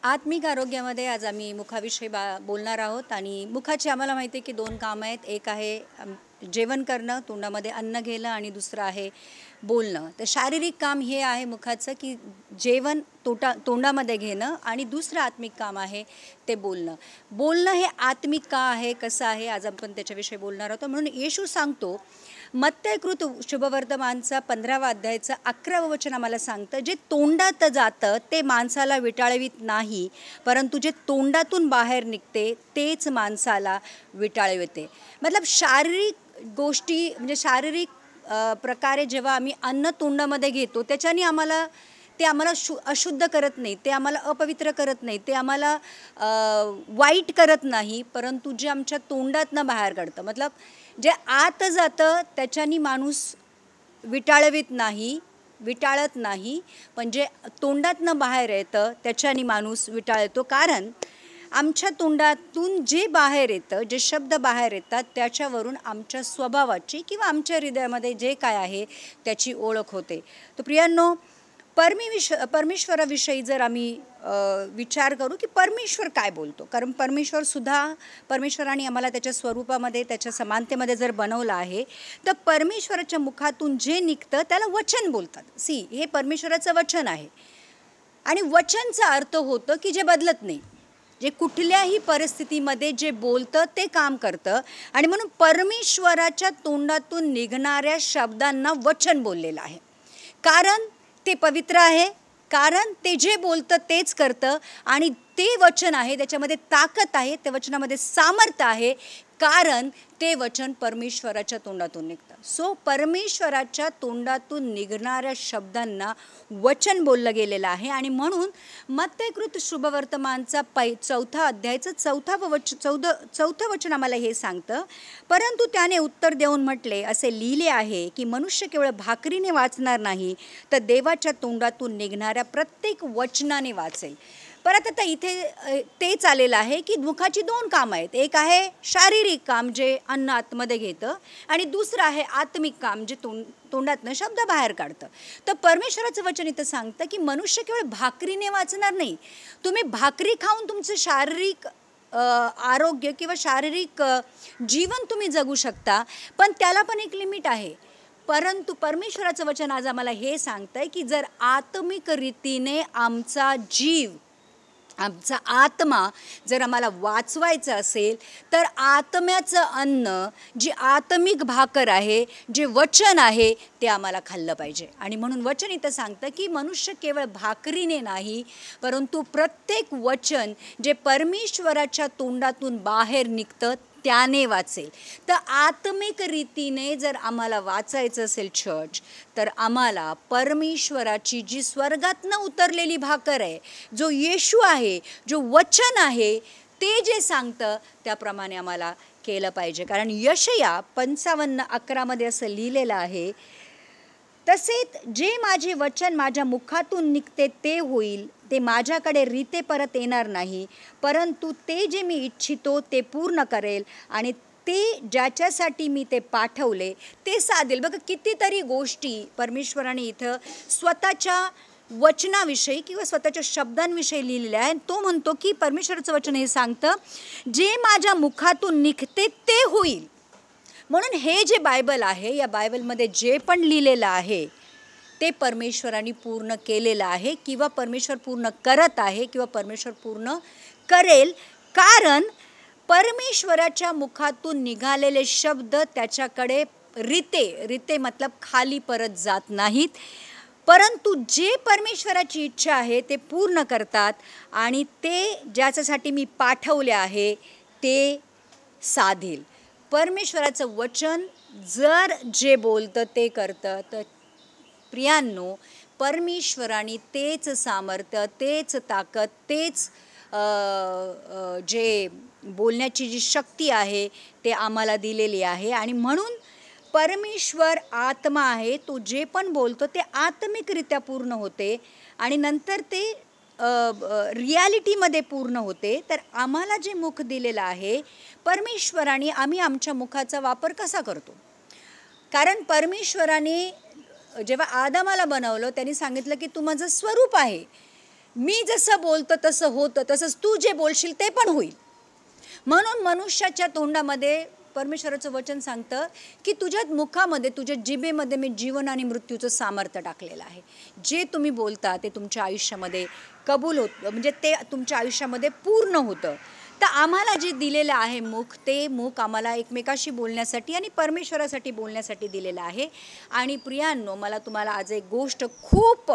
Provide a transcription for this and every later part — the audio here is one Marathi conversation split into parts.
आत्मिक आरोग्यामध्ये आज आम्ही मुखाविषयी बोलणार आहोत आणि मुखाची आम्हाला माहिती आहे की दोन कामं आहेत. एक आहे जेवण करणं, तोंडामध्ये अन्न घेणं आणि दुसरं आहे बोलणं. तर शारीरिक काम हे आहे मुखाचं की जेवण तोंडामध्ये घेणं आणि दुसरं आत्मिक काम आहे ते बोलणं. बोलणं हे आत्मिक का आहे, कसं आहे, आज आपण त्याच्याविषयी बोलणार आहोत. म्हणून येशू सांगतो, मत्तयकृत शुभवर्तमानचा 15वा अध्यायाचं 11वं वचन आम्हाला सांगतं, जे तोंडात जातं ते माणसाला विटाळवीत नाही, परंतु जे तोंडातून बाहेर निघते तेच माणसाला विटाळविते. मतलब शारीरिक गोष्टी म्हणजे शारीरिक प्रकारे जेव्हा आम्ही अन्न तोंडामध्ये घेतो त्याच्याने ते आम्हाला अशुद्ध करत नाही, ते आम्हाला अपवित्र करत नाही, ते आम्हाला वाईट करत नाही, परंतु जे आमच्या तोंडातनं बाहेर काढतं, मतलब जे आत जातं त्याच्यानी माणूस विटाळत नाही, पण जे तोंडातनं बाहेर येतं त्याच्यानी माणूस विटाळतो. कारण आमच्या तोंडातून जे बाहेर येतं, जे शब्द बाहेर येतात त्याच्यावरून आमच्या स्वभावाची किंवा आमच्या हृदयामध्ये जे काय आहे त्याची ओळख होते. तर प्रियांनो, परमेश्वराविषयी जर आम्ही विचार करू की परमेश्वर काय बोलतो, कारण परमेश्वराने आम्हाला त्याच्या स्वरूपामध्ये, त्याच्या समानतेमध्ये जर बनवलं आहे, तर परमेश्वराच्या मुखातून जे निघतं त्याला वचन बोलतात. हे परमेश्वराचं वचन आहे आणि वचनचा अर्थ होतं की जे बदलत नाही, जे कुठल्याही परिस्थितीमध्ये जे बोलतं ते काम करतं. आणि म्हणून परमेश्वराच्या तोंडातून निघणाऱ्या शब्दांना वचन बोललेलं आहे, कारण ते पवित्र आहे, कारण ते जे बोलतं तेच करतं आणि ते वचन आहे, त्याच्यामध्ये ताकद आहे, त्या वचनामध्ये सामर्थ्य आहे, कारण ते वचन परमेश्वराच्या तोंडातून निघतं. परमेश्वराच्या तोंडातून निघणाऱ्या शब्दांना वचन बोललं गेलेलं आहे. आणि म्हणून मत्तयकृत शुभवर्तमानचा 4 अध्यायाचं 4वं वचन आम्हाला हे सांगतं, परंतु त्याने उत्तर देऊन म्हटले, असे लिहिले आहे की मनुष्य केवळ भाकरीने वाचणार नाही, तर देवाच्या तोंडातून निघणाऱ्या प्रत्येक वचनाने वाचेल. परत आता इथे तेच आलेलं आहे की मुखाची 2 कामं आहेत. एक आहे शारीरिक काम, जे अन्न आतमध्ये घेतं, आणि दुसरं आहे आत्मिक काम, जे तोंडातनं शब्द बाहेर काढतं. तर परमेश्वराचं वचन इथं सांगतं की मनुष्य केवळ भाकरीने वाचणार नाही. तुम्ही भाकरी खाऊन तुमचं शारीरिक आरोग्य किंवा शारीरिक जीवन तुम्ही जगू शकता, पण त्याला पण एक लिमिट आहे. परंतु परमेश्वराचं वचन आज आम्हाला हे सांगतंय की जर आत्मिक रीतीने आमचा जीव, आमचा आत्मा जर आम्हाला वाचवायचं असेल, तर आत्म्याचं अन्न, जी आत्मिक भाकर आहे, जे वचन आहे, ते आम्हाला खाल्लं पाहिजे. आणि म्हणून वचन इथं सांगतं की मनुष्य केवळ भाकरीने नाही, परंतु प्रत्येक वचन जे परमेश्वराच्या तोंडातून बाहेर निघतं त्याने वाचेल. तर आत्मिक रीतीने जर आम्हाला वाचायचं असेल चर्च, तर आम्हाला परमेश्वराची जी स्वर्गातनं उतरलेली भाकर आहे, जो येशू आहे, जो वचन आहे, ते जे सांगतं त्याप्रमाणे आम्हाला केलं पाहिजे. कारण यशया 55:11 असं लिहिलेलं आहे, तसेच जे माझे वचन माझ्या मुखातून निघते ते होईल, ते माझ्याकडे रीते परत येणार नाही, परंतु ते जे मी इच्छितो ते पूर्ण करेल आणि ते ज्याच्यासाठी मी ते पाठवले ते साधेल. बघा, कितीतरी गोष्टी परमेश्वराने इथं स्वतःच्या वचनाविषयी किंवा स्वतःच्या शब्दांविषयी लिहिलेल्या आहे. तो म्हणतो की परमेश्वराचं वचन हे सांगतं, जे माझ्या मुखातून निघते ते होईल. म्हणून हे जे बायबल आहे, या बायबलमध्ये जे पण लिहिलेलं आहे ते परमेश्वराने पूर्ण केलेलं आहे, किंवा परमेश्वर पूर्ण करत आहे, किंवा परमेश्वर पूर्ण करेल. कारण परमेश्वराच्या मुखातून निघालेले शब्द त्याच्याकडे रीते मतलब खाली परत जात नाहीत, परंतु जे परमेश्वराची इच्छा आहे ते पूर्ण करतात आणि ते ज्याच्यासाठी मी पाठवले आहे ते साधेल. परमेश्वराचं वचन जर जे बोलतं ते करतं, तर प्रियांनो, परमेश्वराने तेच सामर्थ्य, तेच ताकद, तेच जे बोलण्याची जी शक्ती आहे ते आम्हाला दिलेली आहे. आणि म्हणून परमेश्वर आत्मा आहे, तो जे पण बोलतो ते आत्मिकरित्या पूर्ण होते आणि नंतर ते रियालिटीमध्ये पूर्ण होते. तर आम्हाला जे मुख दिलेलं आहे परमेश्वराने, आम्ही आमच्या मुखाचा वापर कसा करतो? कारण परमेश्वराने जेव्हा आदमाला बनवलं त्यांनी सांगितलं की तू माझं स्वरूप आहे, मी जसं बोलतो तसं होतं, तसंच तू जे बोलशील ते पण होईल. म्हणून मनुष्याच्या तोंडामध्ये परमेश्वराचं वचन सांगतं की तुझ्या मुखामध्ये, तुझ्या जिभेमध्ये मी जीवन आणि मृत्यूचं सामर्थ्य टाकलेलं आहे. जे तुम्ही बोलता ते तुमच्या आयुष्यामध्ये कबूल होतं, म्हणजे ते तुमच्या आयुष्यामध्ये पूर्ण होतं. तर आम्हाला जे दिलेलं आहे मुख, ते मुख आम्हाला एकमेकाशी बोलण्यासाठी आणि परमेश्वरासाठी बोलण्यासाठी दिलेलं आहे. आणि प्रियांनो, मला तुम्हाला आज एक गोष्ट खूप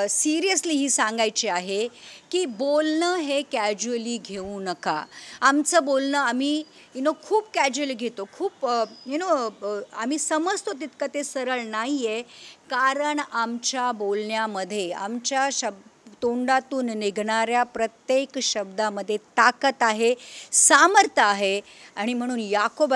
सिरियसली ही सांगायची आहे की बोलणं हे कॅज्युअली घेऊ नका. आमचं बोलणं आम्ही खूप कॅज्युअली घेतो, खूप आम्ही समजतो तितकं ते सरळ नाही आहे. कारण आमच्या बोलण्यामध्ये, आमच्या तोंडातून निघणाऱ्या प्रत्येक शब्दामध्ये ताकद आहे, सामर्थ्य आहे. आणि म्हणून याकोब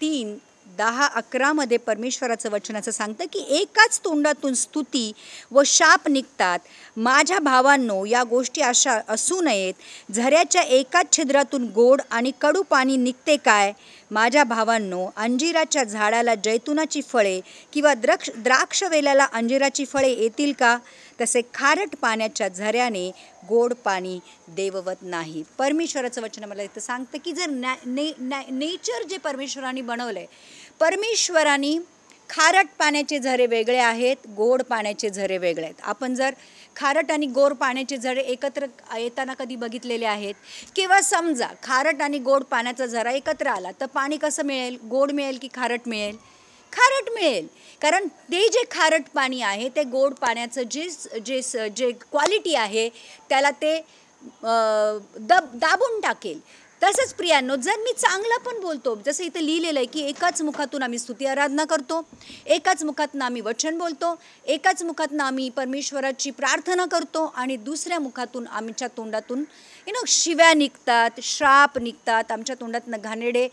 3:10-11 मध्ये परमेश्वराचं वचन असं सांगतं की एकाच तोंडातून स्तुती व शाप निघतात. माझ्या भावांनो, या गोष्टी अशा असू नयेत. झऱ्याच्या एकाच छिद्रातून गोड आणि कडू पाणी निघते काय? माझ्या भावांनो, अंजिराच्या झाडाला जैतुनाची फळे किंवा द्राक्षवेल्याला अंजिराची फळे येतील का? तसे खारट पाण्याच्या झऱ्याने गोड पाणी देववत नाही. परमेश्वराचं वचन मला इथं सांगतं की जर नेचर जे परमेश्वराने बनवलं आहे, परमेश्वराने खारट पाण्याचे झरे वेगळे आहेत, गोड पाण्याचे झरे वेगळे आहेत. आपण जर खारट आणि गोड पाण्याचे झरे एकत्र येताना कधी बघितलेले आहेत? किंवा समजा खारट आणि गोड पाण्याचा झरा एकत्र आला तर पाणी कसं मिळेल? गोड मिळेल की खारट मिळेल? खारट मिळेल. कारण ते जे खारट पाणी आहे ते गोड पाण्याचं जे क्वालिटी आहे त्याला ते दाबून टाकेल. तसंच प्रियांनो, जर मी चांगलं पण बोलतो, जसं इथं लिहिलेलं आहे की एकाच मुखातून आम्ही स्तुती आराधना करतो, एकाच मुखातून आम्ही वचन बोलतो, एकाच मुखातून आम्ही परमेश्वराची प्रार्थना करतो आणि दुसऱ्या मुखातून आमच्या तोंडातून शिव्या निघतात, श्राप निघतात, आमच्या तोंडातून घाणेरडे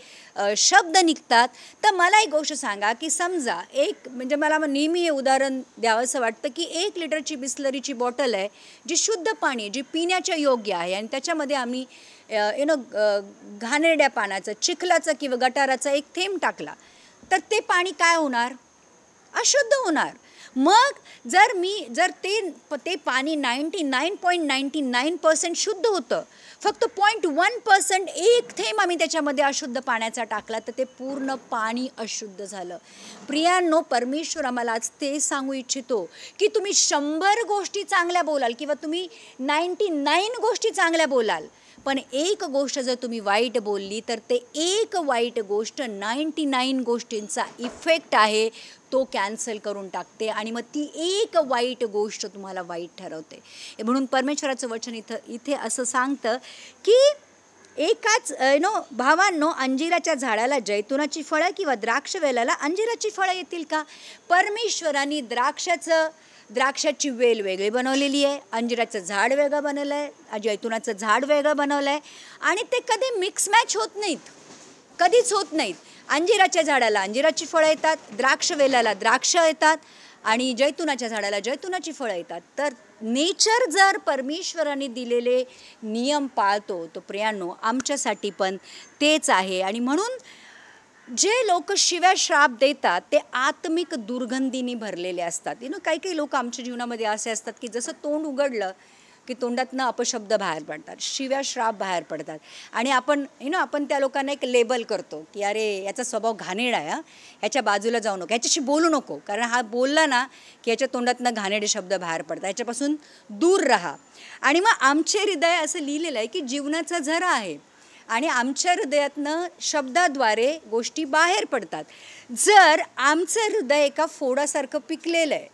शब्द निघतात. तर मला एक गोष्ट सांगा की समजा म्हणजे मला नेहमी हे उदाहरण द्यावंसं वाटतं की 1 लिटरची बिस्लरीची बॉटल आहे, जी शुद्ध पाणी, जी पिण्याच्या योग्य आहे, आणि त्याच्यामध्ये आम्ही घाणेरड्या पाण्याचं, चिखलाचं किंवा गटाराचा एक थेंब टाकला तर ते पाणी काय होणार? अशुद्ध होणार. मग जर ते पाणी 99.99% शुद्ध होतं, फक्त 0.1% एक थेंब आम्ही त्याच्यामध्ये अशुद्ध पाण्याचा टाकला तर ते पूर्ण पाणी अशुद्ध झालं. प्रियांनो, परमेश्वर आम्हाला आज ते सांगू इच्छितो की तुम्ही 100 गोष्टी चांगल्या बोलाल किंवा तुम्ही 99 गोष्टी चांगल्या बोलाल, पण एक गोष्ट जर तुम्ही वाईट बोलली तर ते एक वाईट गोष्ट 99 गोष्टींचा इफेक्ट आहे तो कॅन्सल करून टाकते आणि मग ती एक वाईट गोष्ट तुम्हाला वाईट ठरवते. म्हणून परमेश्वराचं वचन इथे असं सांगतं की एकाच भावांनो, अंजिराच्या झाडाला जैतुनाची फळं किंवा द्राक्षवेलाला अंजिराची फळं येतील का? परमेश्वराने द्राक्षाची वेल वेगळी बनवलेली आहे, अंजिराचं झाड वेगळं बनवलं आहे, जैतुनाचं झाड वेगळं बनवलं आहे, आणि ते कधी मिक्स मॅच होत नाहीत, कधीच होत नाहीत. अंजिराच्या झाडाला अंजिराची फळं येतात, द्राक्षवेलाला द्राक्ष येतात, आणि जैतुनाच्या झाडाला जैतुनाची फळं येतात. तर नेचर जर परमेश्वराने दिलेले नियम पाळतो तो प्रियांनो, आमच्यासाठी पण तेच आहे. आणि म्हणून जे लोक शिव्या श्राप देतात ते आत्मिक दुर्गंधीने भरलेले असतात. काही काही लोक आमच्या जीवनामध्ये असे असतात की जसं तोंड उघडलं की तोंडातनं अपशब्द बाहेर पडतात, शिव्या श्राप बाहेर पडतात, आणि आपण त्या लोकांना एक लेबल करतो की अरे याचा स्वभाव घाणेरडा आहे, ह्याच्या बाजूला जाऊ नको, ह्याच्याशी बोलू नको, कारण हा बोलला ना की ह्याच्या तोंडातनं घाणेरडे शब्द बाहेर पडतात, ह्याच्यापासून दूर राहा. आणि मग आमचे हृदय असं लिहिलेलं आहे की जीवनाचा झरा आहे आणि आमच्या हृदयातनं शब्दाद्वारे गोष्टी बाहेर पडतात. जर आमचं हृदय एका फोडासारखं पिकलेलं आहे,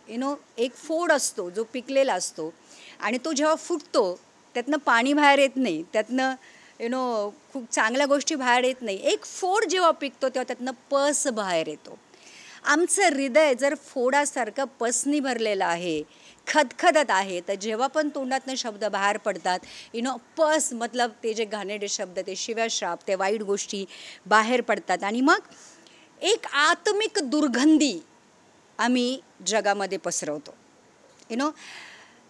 एक फोड असतो जो पिकलेला असतो आणि तो जेव्हा फुटतो त्यातनं पाणी बाहेर येत नाही, त्यातनं खूप चांगल्या गोष्टी बाहेर येत नाही. एक फोड जेव्हा पिकतो तेव्हा त्यातनं पस बाहेर येतो. आमचं हृदय जर फोडासारखं पसनी भरलेलं आहे, खदखदत आहे, तर जेव्हा पण तोंडातनं शब्द बाहेर पडतात, पस मतलब ते जे घाणेरडे शब्द, ते शिव्या श्राप, ते वाईट गोष्टी बाहेर पडतात, आणि मग एक आत्मिक दुर्गंधी आम्ही जगामध्ये पसरवतो.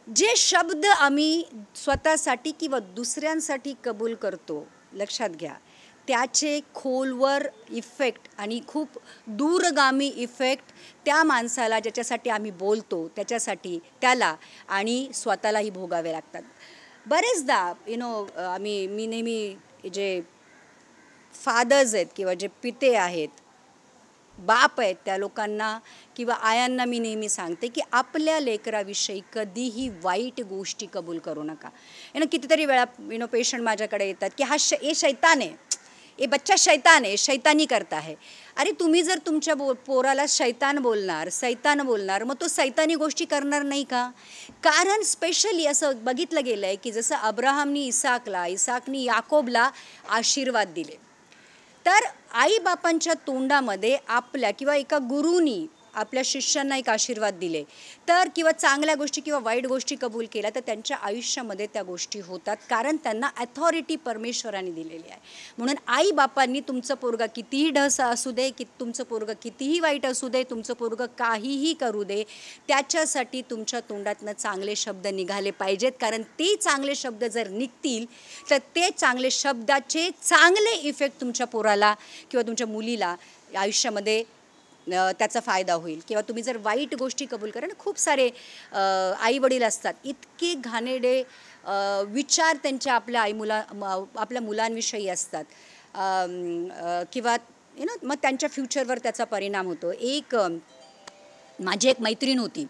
जे शब्द आम्ही स्वतःसाठी किंवा दुसऱ्यांसाठी कबूल करतो, लक्षात घ्या, त्याचे खोलवर इफेक्ट आणि खूप दूरगामी इफेक्ट त्या माणसाला ज्याच्यासाठी आम्ही बोलतो त्याच्यासाठी त्याला आणि स्वतःलाही भोगावे लागतात. बरेचदा मी नेहमी जे फादर्स आहेत किंवा जे पिते आहेत, बाप आहेत, त्या लोकांना किंवा आयांना मी नेहमी सांगते की आपल्या लेकराविषयी कधीही वाईट गोष्टी कबूल करू नका. कितीतरी वेळा पेशंट माझ्याकडे येतात की हे शैतान आहे, ये बच्चा शैतान आहे, शैतानी करता है. अरे तुम्ही जर तुमच्या पोराला शैतान बोलणार मग तो शैतानी गोष्टी करणार नाही का? कारण स्पेशली असं बघितलं गेलं आहे की जसं अब्राहमनी इसाकनी याकोबला आशीर्वाद दिले, तर आईबापांच्या तोंडामध्ये आपल्या किंवा एका गुरुनी आपल्या शिष्यांना एक आशीर्वाद दिले तर किंवा चांगल्या गोष्टी किंवा वाईट गोष्टी कबूल केल्या तर त्यांच्या आयुष्यामध्ये त्या गोष्टी होतात, कारण त्यांना अथॉरिटी परमेश्वराने दिलेली आहे. म्हणून आईबापांनी तुमचं पोरगा कितीही ढसा असू दे, की तुमचं पोरगं कितीही वाईट असू दे, तुमचं पोरगं काहीही करू दे, त्याच्यासाठी तुमच्या तोंडातनं चांगले शब्द निघाले पाहिजेत. कारण ते चांगले शब्द जर निघतील तर ते चांगले शब्दाचे चांगले इफेक्ट तुमच्या पोराला किंवा तुमच्या मुलीला आयुष्यामध्ये त्याचा फायदा होईल. किंवा तुम्ही जर वाईट गोष्टी कबूल करा ना, खूप सारे आईवडील असतात इतके घाणेरडे विचार त्यांच्या आपल्या मुलांविषयी असतात किंवा मग त्यांच्या फ्युचरवर त्याचा परिणाम होतो. माझी एक मैत्रीण होती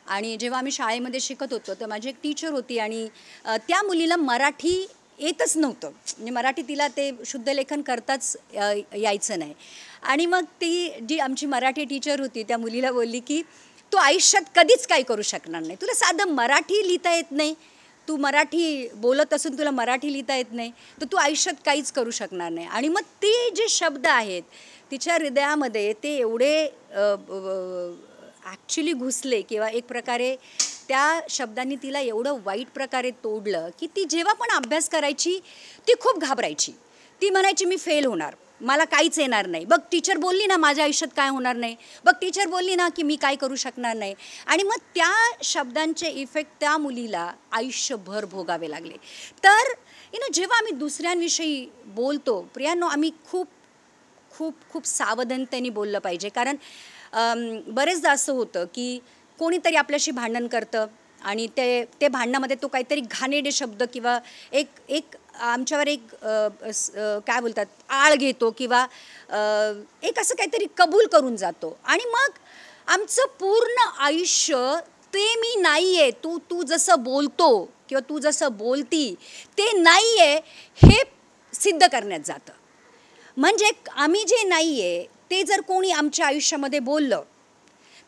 आणि जेव्हा आम्ही शाळेमध्ये शिकत होतो तर माझी एक टीचर होती आणि त्या मुलीला मराठी येतच नव्हतं, म्हणजे मराठी तिला ते शुद्ध लेखन करताच यायचं नाही. आणि मग ती जी आमची मराठी टीचर होती त्या मुलीला बोलली की तू आयुष्यात कधीच काही करू शकणार नाही, तुला साधं मराठी लिहिता येत नाही, तू मराठी बोलत असून तुला मराठी लिहिता येत नाही तर तू आयुष्यात काहीच करू शकणार नाही. आणि मग ते जे शब्द आहेत तिच्या हृदयामध्ये ते एवढे ॲक्च्युली घुसले किंवा एक प्रकारे त्या शब्दांनी तिला एवढं वाईट प्रकारे तोडलं की ती जेव्हा पण अभ्यास करायची ती खूप घाबरायची. ती म्हणायची मी फेल होणार, मला काहीच येणार नाही, बघ टीचर बोलली ना माझ्या आयुष्यात काय होणार नाही, बघ टीचर बोलली ना की मी काय करू शकणार नाही. आणि मग त्या शब्दांचे इफेक्ट त्या मुलीला आयुष्यभर भोगावे लागले. तर जेव्हा आम्ही दुसऱ्यांविषयी बोलतो प्रियांनो, आम्ही खूप खूप खूप सावधानतेने बोललं पाहिजे. कारण बरेचदा असं होतं की कोणीतरी आपल्याशी भांडण करतं आणि ते भांडणामध्ये तो काहीतरी घाणेरडे शब्द किंवा एक आमच्यावर एक काय बोलतात आळ घेतो किंवा एक असं काहीतरी कबूल करून जातो आणि मग आमचं पूर्ण आयुष्य ते मी नाही आहे, तू जसं बोलतो किंवा तू जसं बोलती ते नाही आहे हे सिद्ध करण्यात जातं. म्हणजे आम्ही जे नाही आहे ते जर कोणी आमच्या आयुष्यामध्ये बोललं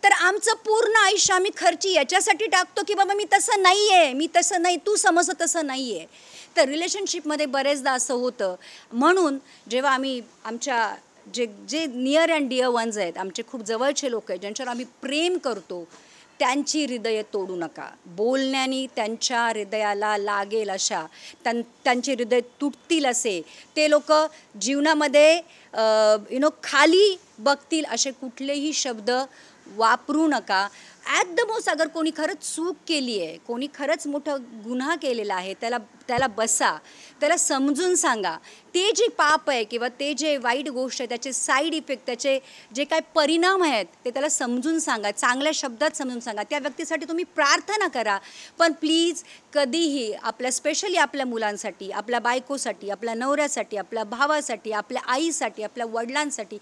तर आमचं पूर्ण आयुष्य आम्ही खर्ची याच्यासाठी टाकतो की बाबा मी तसं नाही आहे, मी तसं नाही, तू समजतं तसं नाही आहे. तर रिलेशनशिपमध्ये बरेचदा असं होतं. म्हणून जेव्हा आम्ही आमच्या जे नियर अँड डिअर वन्स आहेत, आमचे खूप जवळचे लोक आहेत ज्यांच्यावर आम्ही प्रेम करतो, त्यांची हृदय तोडू नका. बोलण्याने त्यांच्या हृदयाला लागेल अशा त्यांचे हृदय तुटतील असे ते लोक जीवनामध्ये खाली बघतील असे कुठलेही शब्द वापरू नका. ॲट द मोस्ट अगर कोणी खरंच चूक केली आहे, कोणी खरंच मोठा गुन्हा केलेला आहे, त्याला बसा, त्याला समजून सांगा. ते जे पाप आहे किंवा ते जे वाईट गोष्ट आहे त्याचे साईड इफेक्ट, त्याचे जे काय परिणाम आहेत ते त्याला समजून सांगा, चांगल्या शब्दात समजून सांगा. त्या व्यक्तीसाठी तुम्ही प्रार्थना करा. पण प्लीज कधीही स्पेशली आपल्या मुलांसाठी, आपल्या बायकोसाठी, आपल्या नवऱ्यासाठी, आपल्या भावासाठी, आपल्या आईसाठी, आपल्या वडिलांसाठी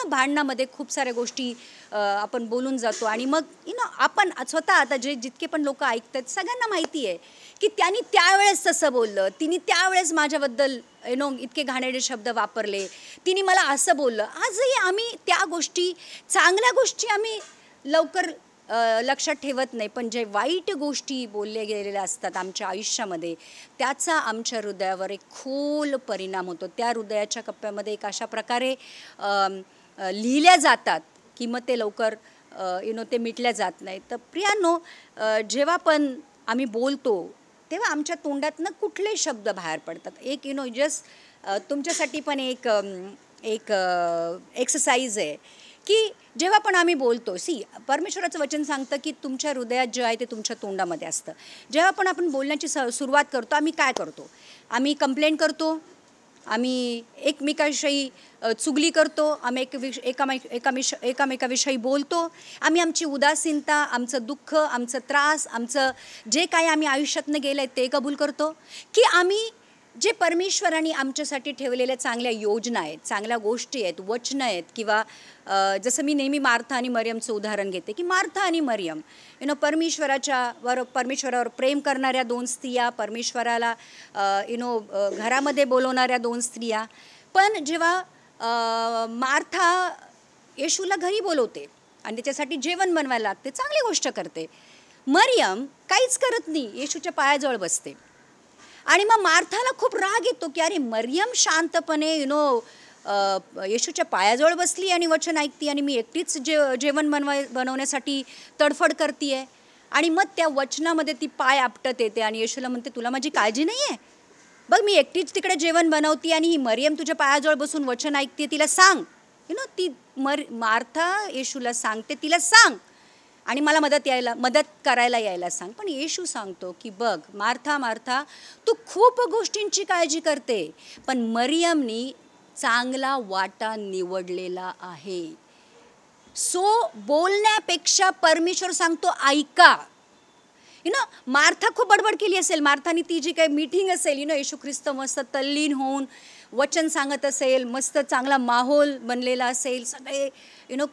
भांडणामध्ये खूप साऱ्या गोष्टी आपण बोलून जातो. आणि मग आपण स्वतः आता जितके पण लोक ऐकतात सगळ्यांना माहिती आहे की त्यांनी त्यावेळेस तसं बोललं, तिने त्यावेळेस माझ्याबद्दल इतके घाणेरडे शब्द वापरले, तिने मला असं बोललं. आजही आम्ही त्या गोष्टी, चांगल्या गोष्टी आम्ही लवकर लक्षात ठेवत नाही, पण जे वाईट गोष्टी बोलले गेलेल्या असतात आमच्या आयुष्यामध्ये त्याचा आमच्या हृदयावर एक खोल परिणाम होतो. त्या हृदयाच्या कप्प्यामध्ये एक अशा प्रकारे लिहिल्या जातात की मग ते लवकर ते मिटल्या जात नाही. तर प्रियांनो, जेव्हा पण आम्ही बोलतो तेव्हा आमच्या तोंडातनं कुठले शब्द बाहेर पडतात. एक जस्ट तुमच्यासाठी पण एक एक्सरसाइज आहे की जेव्हा पण आम्ही बोलतो, परमेश्वराचं वचन सांगतं की तुमच्या हृदयात जे आहे ते तुमच्या तोंडामध्ये असतं. जेव्हा पण आपण बोलण्याची सुरुवात करतो आम्ही काय करतो? आम्ही कंप्लेंट करतो, आम्ही एकमेकाविषयी चुगली करतो, आम्ही एकामेकाविषयी बोलतो, आम्ही आमची उदासीनता, आमचं दुःख, आमचं त्रास, आमचं जे काही आम्ही आयुष्यातनं गेलं आहे ते कबूल करतो, की आम्ही जे परमेश्वराने आमच्यासाठी ठेवलेल्या चांगल्या योजना आहेत, चांगल्या गोष्टी आहेत, वचनं आहेत, किंवा जसं मी नेहमी मार्था आणि मरियमचं उदाहरण घेते, की मार्था आणि मरियम परमेश्वरावर प्रेम करणाऱ्या दोन स्त्रिया, परमेश्वराला घरामध्ये बोलवणाऱ्या दोन स्त्रिया. पण जेव्हा मार्था येशूला घरी बोलवते आणि त्याच्यासाठी जेवण बनवायला लागते, चांगली गोष्ट करते. मरियम काहीच करत नाही, येशूच्या पायाजवळ बसते. आणि मग मार्थाला खूप राग येतो की अरे मरियम शांतपणे येशूच्या पायाजवळ बसली आणि वचन ऐकती, आणि मी एकटीच जेवण बनवण्यासाठी तडफड करते आहे. आणि मग त्या वचनामध्ये ती पाय आपटत येते आणि येशूला म्हणते, तुला माझी काळजी नाही आहे? बघ मी एकटीच तिकडे जेवण बनवते आणि ही मरियम तुझ्या पायाजवळ बसून वचन ऐकते, तिला सांग. ती मार्था येशूला सांगते, तिला सांग आणि मला मदत करायला यायला सांग. पण येशू सांगतो की बघ मार्था, मार्था, तू खूप गोष्टींची काळजी करते, पण मरियमनी चांगला वाटा निवडलेला आहे. सो बोलण्यापेक्षा परमेश्वर सांगतो ऐका. मार्था खूप बडबड केली असेल, मार्थानी ती जी काही मीटिंग असेल, येशू ख्रिस्त मस्त तल्लीन होऊन वचन सांगत असेल, मस्त चांगला माहोल बनलेला असेल, सगळे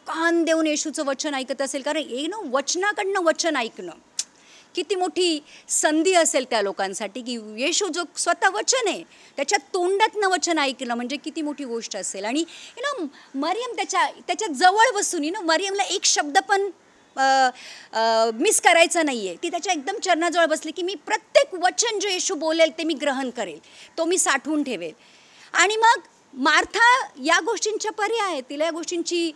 कान देऊन येशूचं वचन ऐकत असेल. कारण वचनाकडनं वचन ऐकणं किती मोठी संधी असेल त्या लोकांसाठी, की येशू जो स्वतः वचन आहे त्याच्या तोंडातनं वचन ऐकणं म्हणजे किती मोठी गोष्ट असेल. आणि मरियम त्याच्या जवळ बसून मरियमला एक शब्द पण मिस करायचं नाही आहे. ती त्याच्या एकदम चरणाजवळ बसली की मी प्रत्येक वचन जे येशू बोलेल ते मी ग्रहण करेल, तो मी साठवून ठेवेल. आणि मग मार्था या गोष्टींच्या पर्याय, तिला या गोष्टींची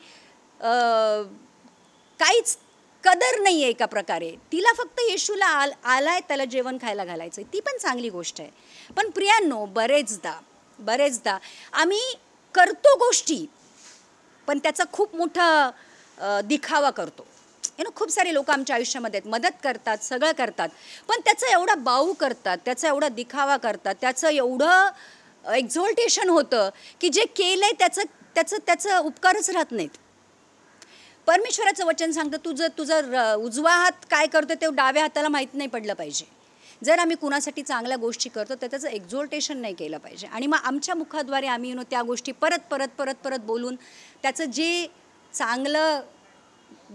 काहीच कदर नाही आहे एका प्रकारे. तिला फक्त येशूला आलाय त्याला जेवण खायला घालायचं, ती पण चांगली गोष्ट आहे. पण प्रियांनो, बरेचदा आम्ही करतो गोष्टी पण त्याचा खूप मोठा दिखावा करतो. खूप सारे लोक आमच्या आयुष्यामध्ये मदत करतात, सगळं करतात, पण त्याचा एवढा बाऊ करतात, त्याचा एवढा दिखावा करतात, त्याचं एवढं एक्झॉल्टेशन होतं की जे केलंय त्याचं उपकारच राहत नाहीत. परमेश्वराचं वचन सांगतं तुझं उजवा हात काय करतो ते डाव्या हाताला माहीत नाही पडलं पाहिजे. जर आम्ही कुणासाठी चांगल्या गोष्टी करतो तर त्याचं एक्झॉल्टेशन नाही केलं पाहिजे. आणि मग आमच्या मुखाद्वारे आम्ही त्या गोष्टी परत बोलून त्याचं जे चांगलं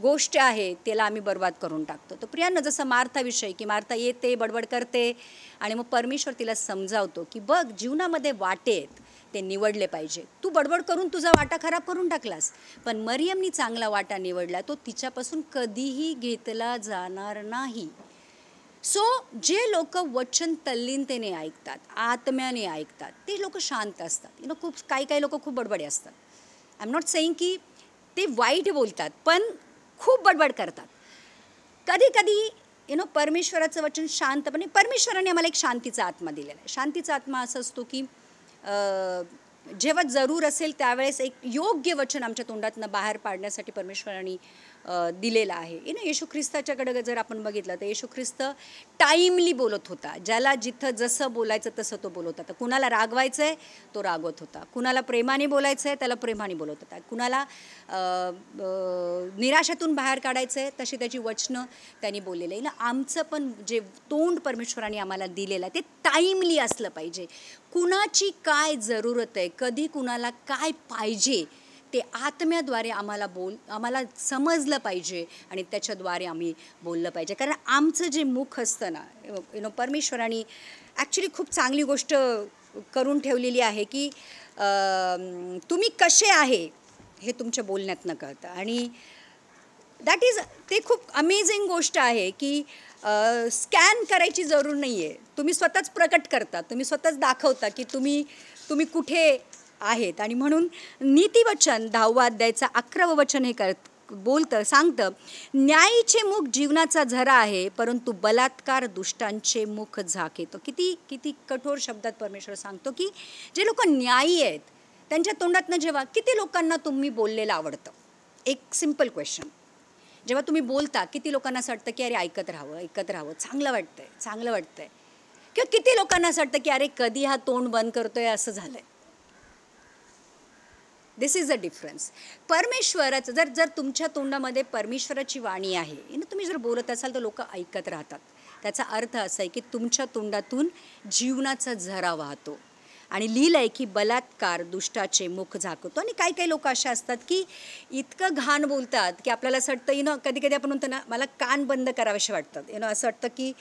गोष्ट आहे त्याला आम्ही बर्बाद करून टाकतो. तर प्रियांनो, जसं मार्थाविषयी की मार्था येते, बडबड करते आणि मग परमेश्वर तिला समजावतो की बघ जीवनामध्ये वाटे आहेत, ते निवडले पाहिजे. तू बडबड करून तुझा वाटा खराब करून टाकलास, पण मरियमनी चांगला वाटा निवडला, तो तिच्यापासून कधीही घेतला जाणार नाही. सो जे लोक वचन तल्लीनतेने ऐकतात, आत्म्याने ऐकतात, ते लोक शांत असतात. काही लोक खूप बडबडे असतात. आय एम नॉट सेईंग की ते वाईट बोलतात, पण खूप बडबड करतात. कधी परमेश्वराचं वचन शांतपणे, परमेश्वराने आम्हाला एक शांतीचा आत्मा दिलेला आहे. शांतीचा आत्मा असा असतो की जेव्हा जरूर असेल त्यावेळेस एक योग्य वचन आमच्या तोंडातनं बाहेर पाडण्यासाठी परमेश्वराने दिलेला आहे. येशू ख्रिस्ताच्याकडे जर आपण बघितलं तर येशू ख्रिस्त टाईमली बोलत होता. ज्याला जिथं जसं बोलायचं तसं तो बोलत होता. कुणाला रागवायचं आहे तो रागवत होता, कुणाला प्रेमाने बोलायचं आहे त्याला प्रेमाने बोलत होता, कुणाला निराशातून बाहेर काढायचं आहे तशी त्याची वचनं त्यांनी बोललेलं आहे. आमचं पण जे तोंड परमेश्वराने आम्हाला दिलेलं आहे ते टाईमली असलं पाहिजे. कुणाची काय जरूरत आहे, कधी कुणाला काय पाहिजे ते आत्म्याद्वारे आम्हाला समजलं पाहिजे आणि त्याच्याद्वारे आम्ही बोललं पाहिजे. कारण आमचं जे मुख असतं ना, परमेश्वराने ॲक्च्युली खूप चांगली गोष्ट करून ठेवलेली आहे की तुम्ही कसे आहे हे तुमच्या बोलण्यातनं कळतं. आणि ते खूप अमेझिंग गोष्ट आहे की स्कॅन करायची जरूर नाही आहे. तुम्ही स्वतःच प्रकट करता, तुम्ही स्वतःच दाखवता की तुम्ही कुठे आहेत. आणि म्हणून नीतिवचन 10व्या अध्यायाचं 11वं वचन हे सांगतं, न्यायीचे मुख जीवनाचा झरा आहे, परंतु बलात्कार दुष्टांचे मुख झाक येतो. किती कठोर शब्दात परमेश्वर सांगतो की जे लोक न्यायी आहेत त्यांच्या तोंडातनं जेव्हा किती लोकांना तुम्ही बोललेलं आवडतं. एक सिम्पल क्वेश्चन, जेव्हा तुम्ही बोलता किती लोकांना असं वाटतं की अरे ऐकत राहावं, चांगलं वाटतंय. किंवा किती लोकांना असं वाटतं की अरे कधी हा तोंड बंद करतोय असं झालंय. दिस इज अ डिफरन्स. परमेश्वराचं जर जर तुमच्या तोंडामध्ये परमेश्वराची वाणी आहे तुम्ही जर बोलत असाल तर लोक ऐकत राहतात. त्याचा अर्थ असा आहे की तुमच्या तोंडातून जीवनाचा झरा वाहतो. आणि लिहिलं आहे की बलात्कार दुष्टाचे मुख झाकतो. आणि काही काही लोक असे असतात की इतकं घाण बोलतात की आपल्याला असं वाटतं कधी कधी आपण म्हणतो ना मला कान बंद करावेसे वाटतात. असं वाटतं की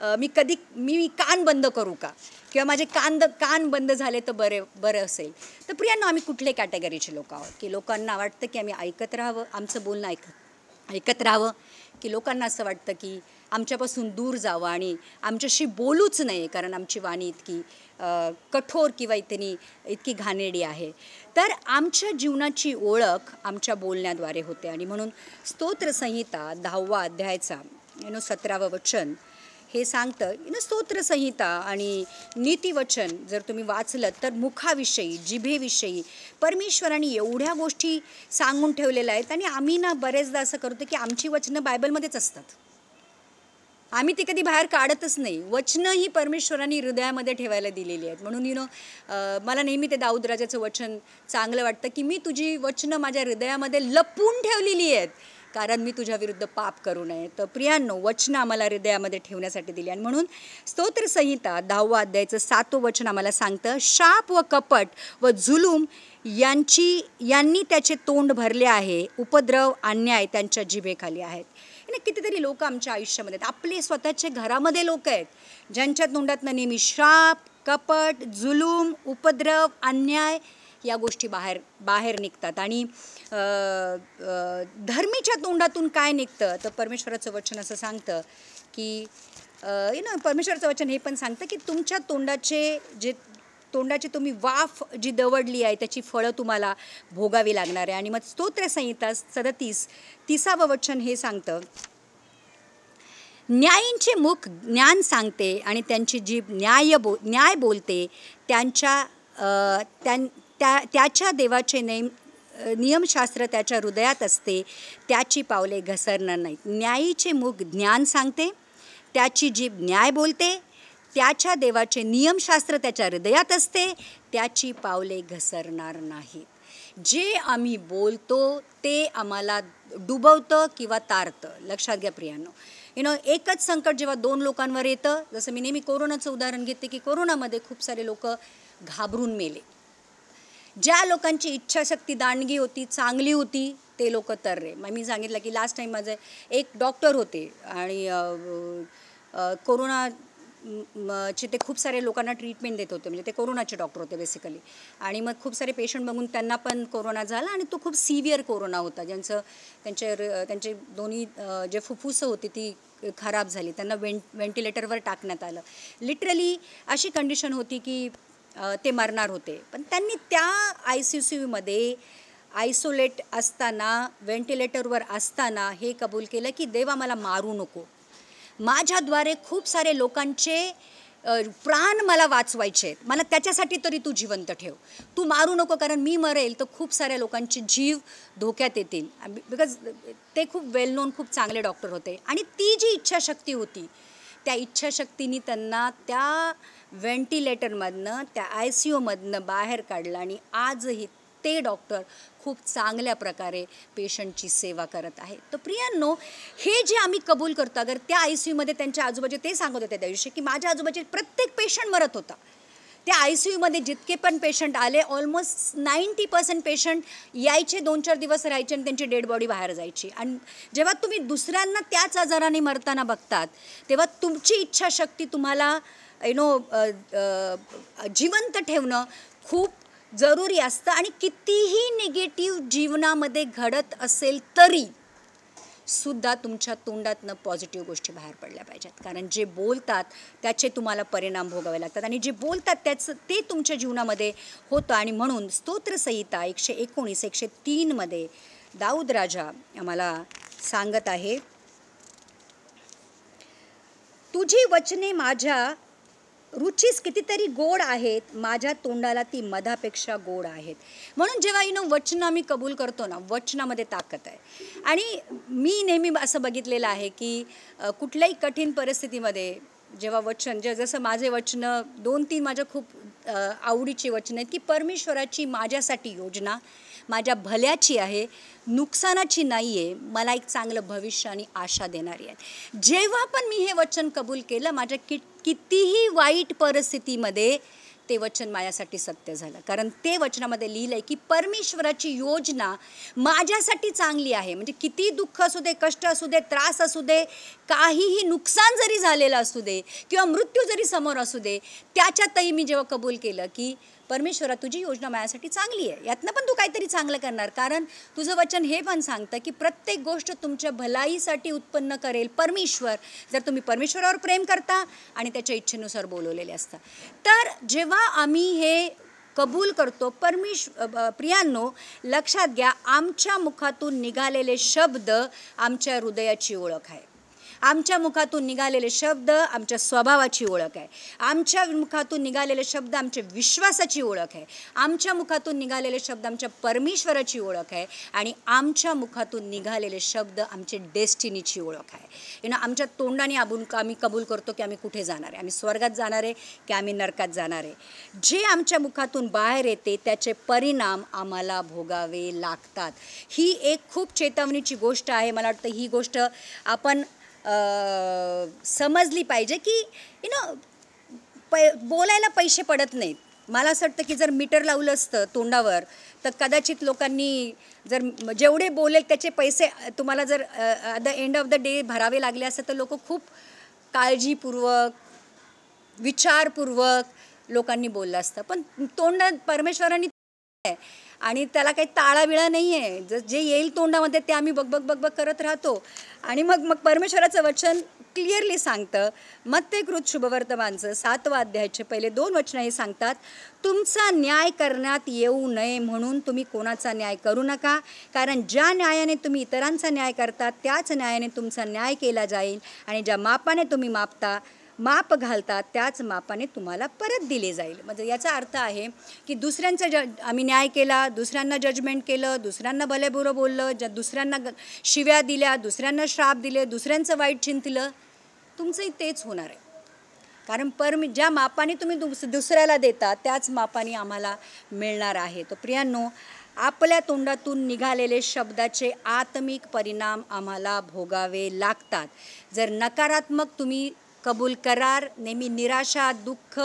मी कान बंद करू का, किंवा माझे कान बंद झाले तर बरं असेल. तर प्रियांनो, आम्ही कुठले कॅटेगरीचे लोक आहोत की लोकांना वाटतं की आम्ही ऐकत राहावं, आमचं बोलणं ऐकत राहावं, की लोकांना असं वाटतं की आमच्यापासून दूर जावं आणि आमच्याशी बोलूच नाही कारण आमची वाणी इतकी कठोर किंवा इतकी घाणेरडी आहे. तर आमच्या जीवनाची ओळख आमच्या बोलण्याद्वारे होते. आणि म्हणून स्तोत्रसंहिता 10वा अध्यायाचा 17वं वचन हे सांगतं. स्तोत्रसंहिता आणि नीतिवचन जर तुम्ही वाचलं तर मुखाविषयी, जिभेविषयी परमेश्वराने एवढ्या गोष्टी सांगून ठेवलेल्या आहेत. आणि आम्ही बरेचदा असं करतो की आमची वचनं बायबलमध्येच असतात, आम्ही ती कधी बाहेर काढतच नाही. वचनं ही परमेश्वराने हृदयामध्ये ठेवायला दिलेली आहेत. म्हणून मला नेहमी ते दाऊद राजाचं वचन चांगलं वाटतं की मी तुझी वचनं माझ्या हृदयामध्ये लपवून ठेवलेली आहेत कारण मी तुझ्या विरुद्ध पाप करू नये. तर प्रियांनो, वचनं आम्हाला हृदयामध्ये ठेवण्यासाठी दिली. आणि म्हणून स्तोत्रसंहिता 10वा अध्यायाचं 7वं वचन आम्हाला सांगतं, शाप व कपट व जुलूम यांनी त्याचे तोंड भरले आहे, उपद्रव अन्याय त्यांच्या जिभेखाली आहेत. कितीतरी लोक आमच्या आयुष्यामध्ये आपले स्वतःचे घरामध्ये लोक आहेत ज्यांच्या तोंडातनं नेहमी शाप, कपट, जुलूम, उपद्रव, अन्याय या गोष्टी बाहेर निघतात. आणि धर्मीच्या तोंडातून काय निघतं तर परमेश्वराचं वचन असं सांगतं की परमेश्वराचं वचन हे पण सांगतं की तुमच्या तोंडाची तुम्ही वाफ जी दवडली आहे त्याची फळं तुम्हाला भोगावी लागणार आहे. आणि मग स्तोत्रसंहिता 30वं वचन हे सांगतं, न्यायींचे मुख ज्ञान सांगते आणि त्यांची जीभ न्याय बोलते. त्याच्या देवाचे नियमशास्त्र त्याच्या हृदयात असते, त्याची पावले घसरणार नाहीत. न्यायीचे मुख ज्ञान सांगते, त्याची जीभ न्याय बोलते, त्याच्या देवाचे नियमशास्त्र त्याच्या हृदयात असते, त्याची पावले घसरणार नाहीत. जे आम्ही बोलतो ते आम्हाला डुबवतं किंवा तारतं. लक्षात घ्या प्रियांनो. एकच संकट जेव्हा 2 लोकांवर येतं, जसं मी नेहमी कोरोनाचं उदाहरण घेते की कोरोनामध्ये खूप सारे लोक घाबरून मेले. ज्या लोकांची इच्छाशक्ती दांडगी होती, चांगली होती, ते लोक तररे. मग मी सांगितलं की लास्ट टाईम माझे एक डॉक्टर होते आणि कोरोना चे ते खूप सारे लोकांना ट्रीटमेंट देत होते. म्हणजे ते कोरोनाचे डॉक्टर होते बेसिकली. आणि मग खूप सारे पेशंट बघून त्यांना पण कोरोना झाला आणि तो खूप सिव्हिअर कोरोना होता. त्यांचे दोन्ही जे फुफ्फुसं होती ती खराब झाली. त्यांना व्हेंटिलेटरवर टाकण्यात आलं. लिटरली अशी कंडिशन होती की ते मरणार होते. पण त्यांनी त्या ICUमध्ये आयसोलेट असताना, व्हेंटिलेटरवर असताना हे कबूल केलं की देवा मला मारू नको, माझ्याद्वारे खूप सारे लोकांचे प्राण मला वाचवायचे आहेत, मला त्याच्यासाठी तरी तू जिवंत ठेव, तू मारू नको कारण मी मरेल तर खूप साऱ्या लोकांचे जीव धोक्यात येतील. बिकॉज ते खूप वेल नोन, खूप चांगले डॉक्टर होते. आणि ती जी इच्छाशक्ती होती त्या इच्छाशक्तीने त्यांना त्या व्हेंटिलेटरमधनं, त्या ICUमधनं बाहेर काढलं. आणि आजही ते डॉक्टर खूप चांगल्या प्रकारे पेशंटची सेवा करत आहे. तर प्रियांनो, हे जे आम्ही कबूल करतो, अगर त्या ICUमध्ये त्यांच्या आजूबाजू ते सांगत होते त्या दिवशी की माझ्या आजूबाजूचे प्रत्येक पेशंट मरत होता. त्या ICUमध्ये जितके पण पेशंट आले, ऑलमोस्ट 90% पेशंट यायचे, 2-4 दिवस राहायचे आणि त्यांची डेड बॉडी बाहेर जायची. आणि जेव्हा तुम्ही दुसऱ्यांना त्याच आजाराने मरताना बघतात तेव्हा तुमची इच्छाशक्ती तुम्हाला जिवंत ठेवणं खूप जरुरी असतं. आणि कितीही निगेटिव्ह जीवनामध्ये घडत असेल तरी सुद्धा तुमच्या तोंडातनं पॉझिटिव्ह गोष्टी बाहेर पडल्या पाहिजेत. कारण जे बोलतात त्याचे तुम्हाला परिणाम भोगावे लागतात आणि जे बोलतात त्याचं ते तुमच्या जीवनामध्ये होतं. आणि म्हणून स्तोत्रसंहिता 119-103 दाऊद राजा आम्हाला सांगत आहे, तुझी वचने माझ्या रुचीस कितीतरी गोड आहेत, माझ्या तोंडाला ती मधापेक्षा गोड आहेत. म्हणून जेव्हा वचन आम्ही कबूल करतो ना, वचनामध्ये ताकद आहे. आणि मी नेहमी असं बघितलेलं आहे की कुठल्याही कठीण परिस्थितीमध्ये जेव्हा वचन जसं माझे वचनं 2-3 माझ्या खूप आवडीची वचनं आहेत की परमेश्वराची माझ्यासाठी योजना, माझ्या भल्याची आहे, नुकसानाची नाही आहे, मला एक चांगलं भविष्य आणि आशा देणारी आहे. जेव्हा पण मी हे वचन कबूल केलं, माझ्या कितीही वाईट परिस्थितीमध्ये ते वचन माझ्यासाठी सत्य झालं. कारण ते वचनामध्ये लिहिलं आहे की परमेश्वराची योजना माझ्यासाठी चांगली आहे. म्हणजे किती दुःख असू दे, कष्ट असू दे, त्रास असू दे, काहीही नुकसान जरी झालेलं असू दे किंवा मृत्यू जरी समोर असू दे, त्याच्यातही मी जेव्हा कबूल केलं की परमेश्वरा तुझी योजना माझ्यासाठी चांगली आहे, यातनं पण तू काहीतरी चांगलं करणार. कारण तुझं वचन हे पण सांगतं की प्रत्येक गोष्ट तुमच्या भलाईसाठी उत्पन्न करेल परमेश्वर, जर तुम्ही परमेश्वरावर प्रेम करता आणि त्याच्या इच्छेनुसार बोलवलेले असता. तर जेव्हा आम्ही हे कबूल करतो प्रियांनो, लक्षात घ्या, आमच्या मुखातून निघालेले शब्द आमच्या हृदयाची ओळख आहे. आमच्या मुखातून निघालेले शब्द आमच्या स्वभावाची ओळख आहे. आमच्या मुखातून निघालेले शब्द आमच्या विश्वासाची ओळख आहे. आमच्या मुखातून निघालेले शब्द आमच्या परमेश्वराची ओळख आहे. आणि आमच्या मुखातून निघालेले शब्द आमचे डेस्टिनीची ओळख आहे. आमच्या तोंडाने आम्ही कबूल करतो की आम्ही कुठे जाणार आहे, आम्ही स्वर्गात जाणार आहे की आम्ही नरकात जाणार आहे. जे आमच्या मुखातून बाहेर येते त्याचे परिणाम आम्हाला भोगावे लागतात. ही एक खूप चेतावणीची गोष्ट आहे. मला वाटतं ही गोष्ट आपण समजली पाहिजे की बोलायला पैसे पडत नाहीत. मला असं वाटतं की जर मीटर लावलं असतं तोंडावर तर कदाचित लोकांनी जर जेवढे बोलेल त्याचे पैसे तुम्हाला जर at the end of the day भरावे लागले असते तर लोक खूप काळजीपूर्वक, विचारपूर्वक लोकांनी बोललं असतं. पण तोंड परमेश्वरांनी आणि त्याला काही ताळाबिळा नाही आहे. जे येईल तोंडामध्ये ते आम्ही बग करत राहतो. आणि मग परमेश्वराचं वचन क्लिअरली सांगतं, मत्तेकृत शुभवर्तमानचं 7वा अध्यायाचे पहिले 2 वचनं हे सांगतात, तुमचा न्याय करण्यात येऊ नये म्हणून तुम्ही कोणाचा न्याय करू नका, कारण ज्या न्यायाने तुम्ही इतरांचा न्याय करता त्याच न्यायाने तुमचा न्याय केला जाईल, आणि ज्या मापाने तुम्ही माप घालता त्याच मापाने तुम्हाला परत दिले जाईल. म्हणजे याचा अर्थ आहे की दुसऱ्यांचा आम्ही न्याय केला, दुसऱ्यांना जजमेंट केलं, दुसऱ्यांना भलेबुरं बोललं, दुसऱ्यांना शिव्या दिल्या, दुसऱ्यांना श्राप दिले, दुसऱ्यांचं वाईट चिंतलं, तुमचंही तेच होणार आहे. कारण ज्या मापाने तुम्ही दुसऱ्याला देता त्याच मापाने आम्हाला मिळणार आहे. तर प्रियांनो, आपल्या तोंडातून निघालेले शब्दाचे आत्मिक परिणाम आम्हाला भोगावे लागतात. जर नकारात्मक तुम्ही कबूल कराल, नेहमी निराशा, दुःख,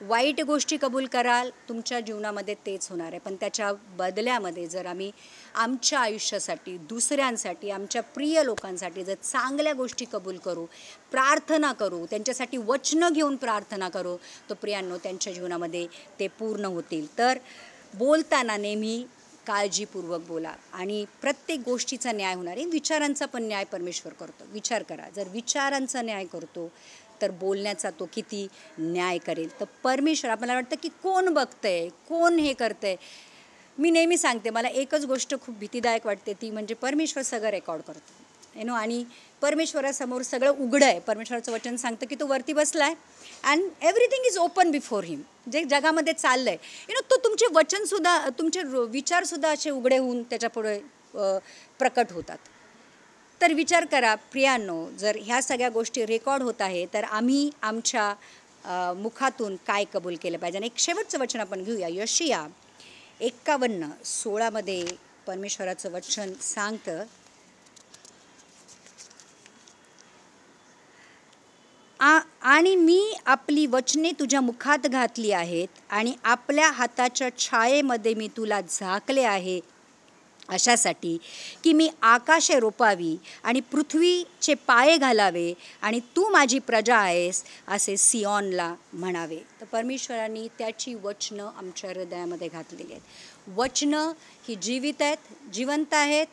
वाईट गोष्टी कबूल कराल, तुमच्या जीवनामध्ये तेच होणार आहे. पण त्याच्या बदल्यामध्ये जर आम्ही आमच्या आयुष्यासाठी, दुसऱ्यांसाठी, आमच्या प्रिय लोकांसाठी जर चांगल्या गोष्टी कबूल करू, प्रार्थना करू, त्यांच्यासाठी वचनं घेऊन प्रार्थना करू, तर प्रियांनो त्यांच्या जीवनामध्ये ते पूर्ण होतील. तर बोलताना नेहमी काळजीपूर्वक बोला आणि प्रत्येक गोष्टीचा न्याय होणार आहे. विचारांचा पण न्याय परमेश्वर करतो. विचार करा, जर विचारांचा न्याय करतो तर बोलण्याचा तो किती न्याय करेल. तर परमेश्वर, आपल्याला वाटतं की कोण बघतंय, कोण हे करतंय. मी नेहमी सांगते, मला एकच गोष्ट खूप भीतीदायक वाटते, ती म्हणजे परमेश्वर सगळं रेकॉर्ड करतो. आणि परमेश्वरासमोर सगळं उघडं आहे. परमेश्वराचं वचन सांगतं की तो वरती बसला आहे and everything is open before him. जे जगामध्ये चाललं आहे तो तुमचे वचनसुद्धा, तुमचे विचारसुद्धा असे उघडे होऊन त्याच्यापुढे प्रकट होतात. तर विचार करा प्रियांनो, जर ह्या सगळ्या गोष्टी रेकॉर्ड होत आहे तर आम्ही आमच्या मुखातून काय कबूल केलं पाहिजे. आणि एक शेवटचं वचन आपण घेऊया. यशिया 51:16 परमेश्वराचं वचन सांगतं, आणि मी आपली वचने तुझ्या मुखात घातली आहेत आणि आपल्या हाताच्या छायेमध्ये मी तुला झाकले आहे, अशासाठी की मी आकाशे रोपावी आणि पृथ्वीचे पाये घालावे आणि तू माझी प्रजा आहेस असे सियोनला म्हणावे. तर परमेश्वरांनी त्याची वचनं आमच्या हृदयामध्ये घातलेली आहेत. वचनं ही जीवित आहेत, जिवंत आहेत,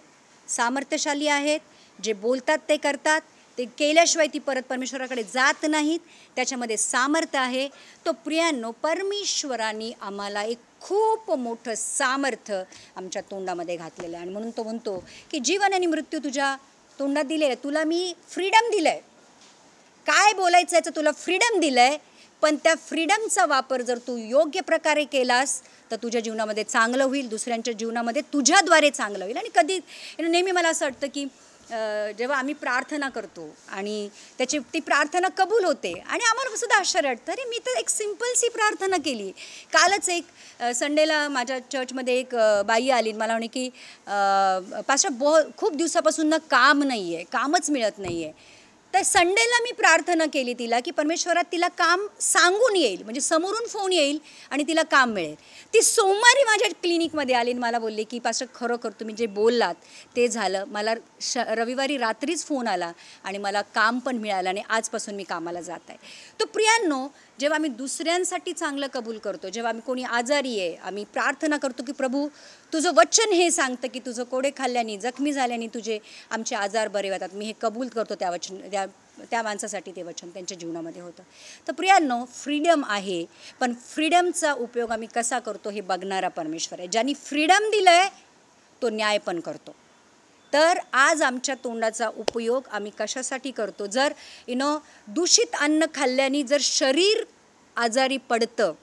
सामर्थ्यशाली आहेत. जे बोलतात ते करतात, ते केल्याशिवाय ती परत परमेश्वराकडे जात नाहीत. त्याच्यामध्ये सामर्थ्य आहे. तो प्रियांनो, परमेश्वरांनी आम्हाला एक खूप मोठं सामर्थ्य आमच्या तोंडामध्ये घातलेलं आहे. आणि म्हणून तो म्हणतो की जीवन आणि मृत्यू तुझ्या तोंडात दिले आहे, तुला मी फ्रीडम दिलं आहे, काय बोलायचं याचं तुला फ्रीडम दिलं आहे. पण त्या फ्रीडमचा वापर जर तू योग्य प्रकारे केलास तर तुझ्या जीवनामध्ये चांगलं होईल, दुसऱ्यांच्या जीवनामध्ये तुझ्याद्वारे चांगलं होईल. आणि कधी नेहमी मला असं वाटतं की जेव्हा आम्ही प्रार्थना करतो आणि ती प्रार्थना कबूल होते आणि आम्हाला सुद्धा आश्चर्य वाटतं, अरे मी तर एक सिम्पलशी प्रार्थना केली. कालच एक संडेला माझ्या चर्चमध्ये एक बाई आली, मला म्हणे की पास्टर खूप दिवसापासून ना काम नाही आहे, कामच मिळत नाही आहे. तर संडेला मी प्रार्थना केली तिला की परमेश्वरात तिला काम सांगून येईल, म्हणजे समोरून फोन येईल आणि तिला काम मिळेल. ती सोमवारी माझ्या क्लिनिकमध्ये आली आणि मला बोलली की पास्टर खरोखर तुम्ही जे बोललात ते झालं. मला रविवारी रात्रीच फोन आला आणि मला काम पण मिळालं आणि आजपासून मी कामाला जात आहे. तर प्रियांनो, जेव्हा आम्ही दुसऱ्यांसाठी चांगलं कबूल करतो, जेव्हा आम्ही कोणी आजारी आहे, आम्ही प्रार्थना करतो की प्रभू तुझं वचन हे सांगतं की तुझं कोडे खाल्ल्याने, जखमी झाल्याने तुझे आमचे आजार बरे होतात. मी हे कबूल करतो त्या माणसासाठी ते वचन त्यांच्या जीवनामध्ये होतं. तर प्रियांनो, फ्रीडम आहे, पण फ्रीडमचा उपयोग आम्ही कसा करतो हे बघणारा परमेश्वर आहे. ज्यांनी फ्रीडम दिलं आहे तो न्याय पण करतो. तर आज आमच्या तोंडाचा उपयोग आम्ही कशासाठी करतो? जर दूषित अन्न खाल्ल्याने जर शरीर आजारी पडतं,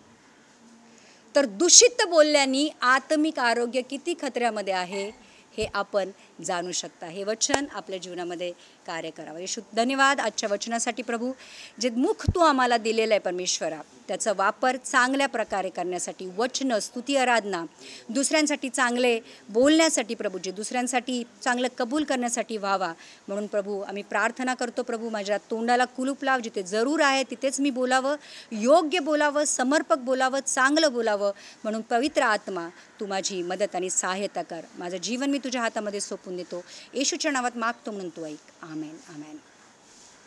तर दूषित बोलल्याने आत्मिक आरोग्य किती खतऱ्यामध्ये आहे हे आपण जाणू शकता. हे वचन आपल्या जीवनामध्ये कार्य करावं. येशू धन्यवाद आजच्या वचनासाठी प्रभू. जे मुख तू आम्हाला दिलेलं आहे परमेश्वरा, त्याचा वापर चांगल्या प्रकारे करण्यासाठी, वचन, स्तुती, आराधना, दुसऱ्यांसाठी चांगले बोलण्यासाठी प्रभू, जे दुसऱ्यांसाठी चांगलं कबूल करण्यासाठी व्हावा म्हणून प्रभू आम्ही प्रार्थना करतो. प्रभू माझ्या तोंडाला कुलूप लाव, जिथे जरूर आहे तिथेच मी बोलावं, योग्य बोलावं, समर्पक बोलावं, चांगलं बोलावं म्हणून पवित्र आत्मा तू माझी मदत आणि सहायता कर. माझं जीवन मी तुझ्या हातामध्ये सोपून देतो. येशूच्या नावात मागतो म्हणून तू ऐक. आमेन, आमेन.